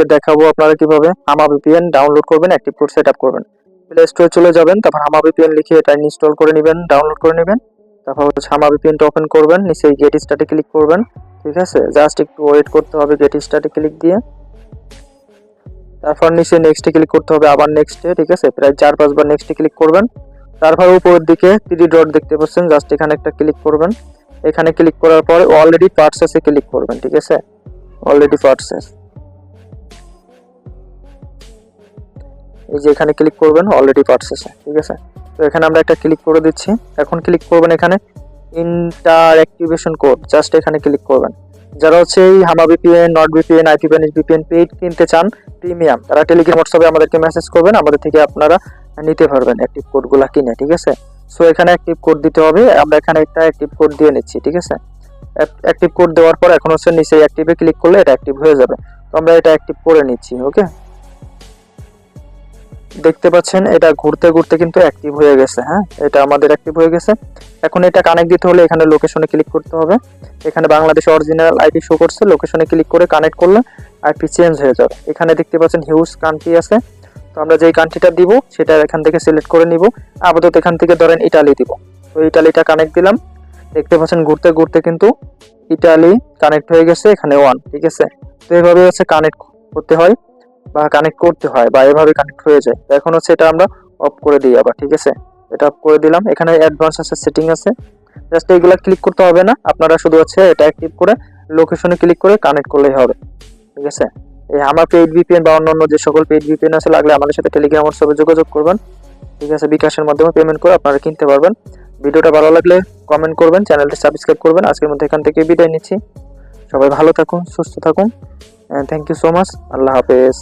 আজকে দেখাবো আপনারা কিভাবে হামা ভিপিএন ডাউনলোড করবেন, অ্যাক্টিভ কোড সেটআপ করবেন। প্লে স্টোরে চলে যাবেন, তারপর হামা ভিপিএন লিখে এটা ইনস্টল করে নেবেন, ডাউনলোড করে নেবেন। তারপর হচ্ছে হামা ভিপিএনটা ওপেন করবেন, নিচে গেট স্টার্টে ক্লিক করবেন। ঠিক আছে, জাস্ট একটু ওয়েট করতে হবে গেট স্টার্টে ক্লিক দিয়ে। তারপর নিচে নেক্সটে ক্লিক করতে হবে, আবার নেক্সটে। ঠিক আছে, প্রায় 4-5 বার নেক্সটে ক্লিক করবেন। তারপর উপরের দিকে 3 ডট দেখতে পাচ্ছেন, জাস্ট এখানে একটা ক্লিক করবেন। এখানে ক্লিক করার পরে অলরেডি পারচেসে ক্লিক করবেন। ঠিক আছে, অলরেডি পারচেস, এই যে এখানে ক্লিক করবেন অলরেডি পারচেসে। ঠিক আছে, তো এখানে আমরা একটা ক্লিক করে দিচ্ছি। এখন ক্লিক করবেন এখানে ইন্টার অ্যাক্টিভেশন কোড, জাস্ট এখানে ক্লিক করবেন। যারা হচ্ছে এই হামা VPN, not VPN, IP vanish VPN paid কিনতে চান প্রিমিয়াম, তারা টেলিগ্রাম হোয়াটসঅ্যাপে আমাদেরকে মেসেজ করবেন, আমাদের থেকে আপনারা নিতে পারবেন অ্যাক্টিভ কোডগুলো কিনে। ঠিক আছে, সো এখানে অ্যাক্টিভ কোড দিতে হবে, আমরা এখানে একটা অ্যাক্টিভ কোড দিয়ে নিচ্ছি। ঠিক আছে, অ্যাক্টিভ কোড দেওয়ার পর এখন হচ্ছে নিচে অ্যাক্টিভে ক্লিক করলে এটা অ্যাক্টিভ হয়ে যাবে। তো আমরা এটা অ্যাক্টিভ করে নিচ্ছি। ওকে, দেখতে পাচ্ছেন এটা ঘুরতে ঘুরতে কিন্তু অ্যাক্টিভ হয়ে গেছে। হ্যাঁ, এটা আমাদের অ্যাক্টিভ হয়ে গেছে। এখন এটা কানেক্ট দিতে হলে এখানে লোকেশনে ক্লিক করতে হবে। এখানে বাংলাদেশ অরিজিনাল আইপি শো করছে, লোকেশনে ক্লিক করে কানেক্ট করলে আইপি চেঞ্জ হয়ে যাবে। এখানে দেখতে পাচ্ছেন হিউজ কান্ট্রি আছে, তো আমরা যেই কান্ট্রিটা দিব সেটা এখান থেকে সিলেক্ট করে নিব। আপাতত এখান থেকে ধরেন ইটালি দিব, তো ইটালিটা কানেক্ট দিলাম। দেখতে পাচ্ছেন ঘুরতে ঘুরতে কিন্তু ইটালি কানেক্ট হয়ে গেছে, এখানে 1। ঠিক আছে, তো এইভাবে হচ্ছে কানেক্ট করতে হয় বা কানেক্ট করতে হয় বা এভাবে কানেক্ট হয়ে যায়। এখন হচ্ছে এটা আমরা অফ করে দিই আবার। ঠিক আছে, এটা অফ করে দিলাম। এখানে অ্যাডভান্স আছে, সেটিং আছে, জাস্ট এইগুলা ক্লিক করতে হবে না, আপনারা শুধু হচ্ছে এটা অ্যাক্টিভ করে লোকেশনে ক্লিক করে কানেক্ট করলেই হবে। ঠিক আছে, এই আমার পেইড ভিপিএন বা অন্যান্য যে সকল পেইড ভিপিএন আছে লাগলে আমাদের সাথে টেলিগ্রাম হোয়াটসঅ্যাপে যোগাযোগ করবেন। ঠিক আছে, বিকাশের মাধ্যমে পেমেন্ট করে আপনারা কিনতে পারবেন। ভিডিওটা ভালো লাগলে কমেন্ট করবেন, চ্যানেলটি সাবস্ক্রাইব করবেন। আজকের মধ্যে এখান থেকে বিদায় নিচ্ছি। সবাই ভালো থাকুন, সুস্থ থাকুন, থ্যাংক ইউ সো মাচ। আল্লাহ হাফেজ।